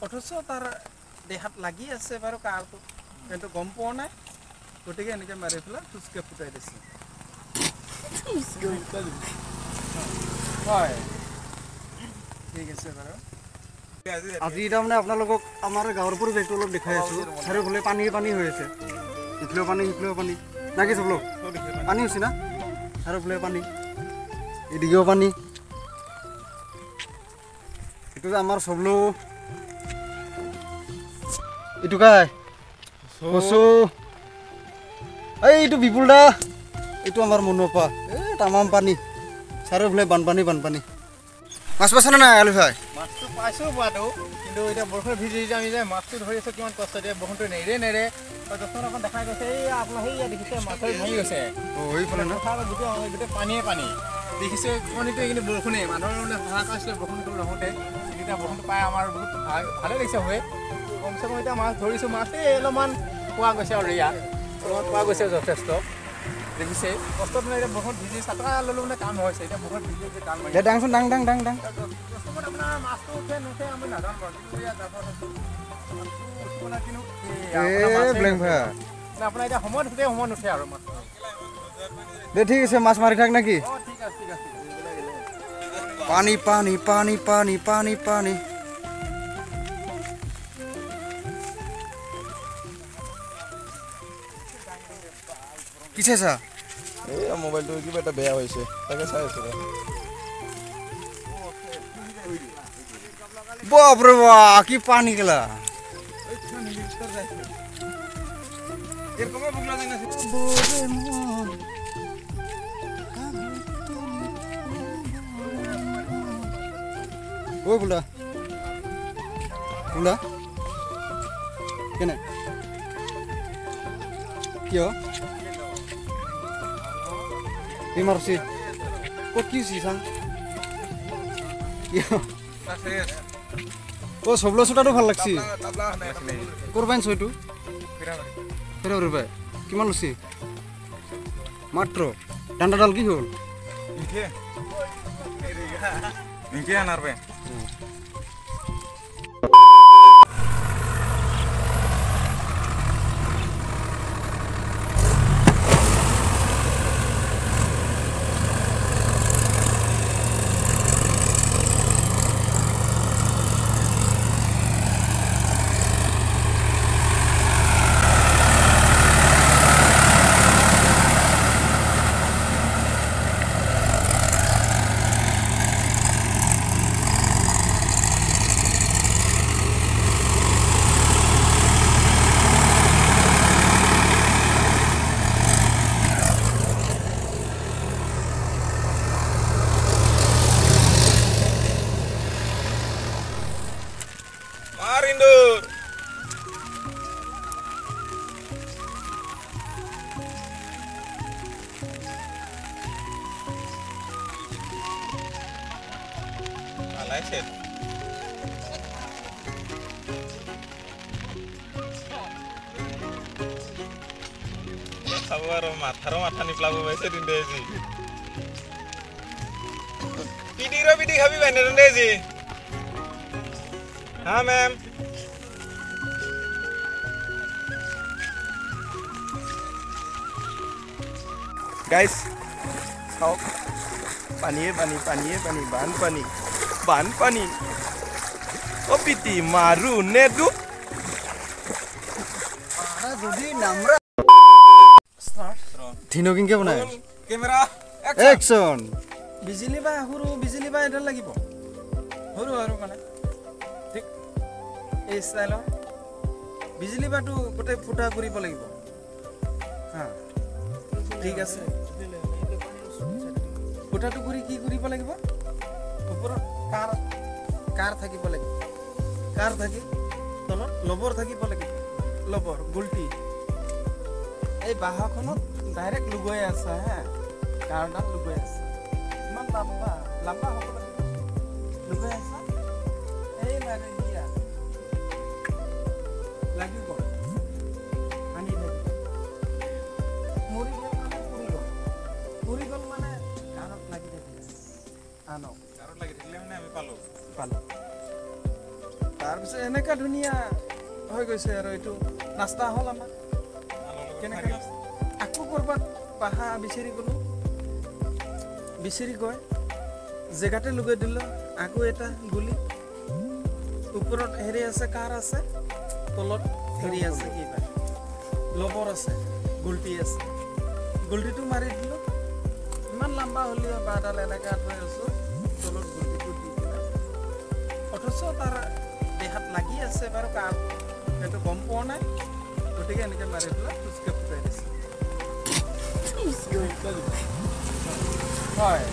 অথচ তাৰ দেহাত লাগি আছে বাৰু কাৰটো কিন্তু গম পোৱা নাই গতিকে এনেকৈ মাৰি পেলাই ফুচকে ফুটাই দিছে হয় ঠিক আছে বাৰু আজি তাৰমানে আপোনালোকক আমাৰ গাঁৱৰ পৰিৱেশটো অলপ দেখাই আছোঁ চাৰিওফালে পানী হৈ আছে ইফালেও পানী সিফালেও পানী নাকি চবলো পানী হৈছে না চাৰিওফালে পানী এদিকেও পানী এইটো যে আমাৰ চবলো এইটো কাই কচু এইটো বিপুল দা এইটো আমাৰ মনোপা তামাম পানী চাৰিওফালে বানপানী মাছ পাইছে নে নাই আলু ভাই মাছটো পাইছোঁ পোৱাটো কিন্তু এতিয়া বৰষুণ ভিজি আমি যে মাছটো ধৰি আছোঁ কিমান কষ্ট দিয়ে বৰষুণটো নেৰে দোকান এখন দেখাই গৈছে এই আপোনাৰ সেইয়া দেখিছে মাছৰ ভাঙি গৈছে এইফালে না গোটেই পানীয়ে দেখিছে পানীটো এইখিনি বৰষুণে মানুহৰ মানে হাহাকাৰ আছিলে বৰষুণটো নহওঁতে এতিয়া বৰষুণটো পাই আমাৰ বহুত ভালে লাগিছে হয় কমচে কম এতিয়া মাছ ধৰিছোঁ মাছেই অলপমান পোৱা গৈছে আৰু ইয়াত অলপমান পোৱা গৈছে যথেষ্ট দেখিছে কষ্টত মানে এতিয়া বৰষুণ ভিজি চাটা ল'লোঁ মানে কাম হৈছে এতিয়া বৰষুণ ভিজি যে কাম হৈছে ডাংচোন ডাং আপোনাৰ মাছটো উঠে নুঠে আমি নাজানো বাৰু আপোনাৰ এতিয়া সময়ত উঠে সময় নুঠে আৰু মাছটো দে ঠিক আছে মাছ মাৰি থাক নাকি অঁ ঠিক আছে পানী কি চাইছা এই মোবাইলটো কিবা এটা বেয়া হৈছে তাকে চাই আছো বাপরে বাহ কি পানি গেলা ও বুলা কেনে কিয় ইমারছি কত কি সাং ও সবলো ছোটাটো ভাল লাগছি করবেন ছয়টো ফেরাবার ভাই কিমান লছি মাত্র ডান্ডাডাল কি হল নিকে আনার ভাই মাথার মাথা নিপলাব পাইছে দিন দেজি পিটি খাবি বাইনে দেজি হ্যাঁ ম্যাম গাইস খাওক পানীয়ে বানপানী ও পিটি মাৰু নে ডুব যদি নামৰা ধিনো কিনকে বনাই কেমেৰা অ্যাকশন বিজুলী বা এডাল লাগিব সৰু আৰু মানে ঠিক এই ষ্টাইলৰ বিজুলী বাটো গোটেই ফুটা কৰিব লাগিব হা ঠিক আছে ফুটাটো কৰি কি কৰিব লাগিব ওপৰত কাৰ থাকিব লাগিব কাৰ থাকি তলত লবৰ থাকিব লাগিব লবৰ গুলটি এই বাহখনত ডাইৰেক্ট লুগৈ আছে হা কাৰডাল লুগৈ আছে ইমান লম্বা হ'ব লাগিব লুগৈ আছে এই মানে দিয়া লাগিব আনি দে মৰি গ'ল মানে কাৰত লাগি থাকিলে আনক কাৰত লাগি থাকিলে মানে আমি পালো তাৰপিছত এনেকুৱা ধুনীয়া হৈ গৈছে আৰু এইটো নাস্তা হ'ল আমাৰ কেনেকৈ আকৌ ক'ৰবাত বাঁহা বিচাৰি গ'লোঁ বিচাৰি গৈ জেগাতে লগাই দিলোঁ আকৌ এটা গুলি ওপৰত হেৰি আছে কাৰ আছে তলত হেৰি আছে কিবা লবৰ আছে গুলটি আছে গুলটিটো মাৰি দিলোঁ ইমান লম্বা হ'লেও বাঁহডাল এনেকৈ থৈ আছোঁ তলত গুলটিটো দি দিলে অথচ তাৰ দেহাত লাগি আছে বাৰু কাম সেইটো গম পোৱা নাই গতিকে এনেকৈ মাৰি পেলাই ফুচকা ফুটাই দিছে হয়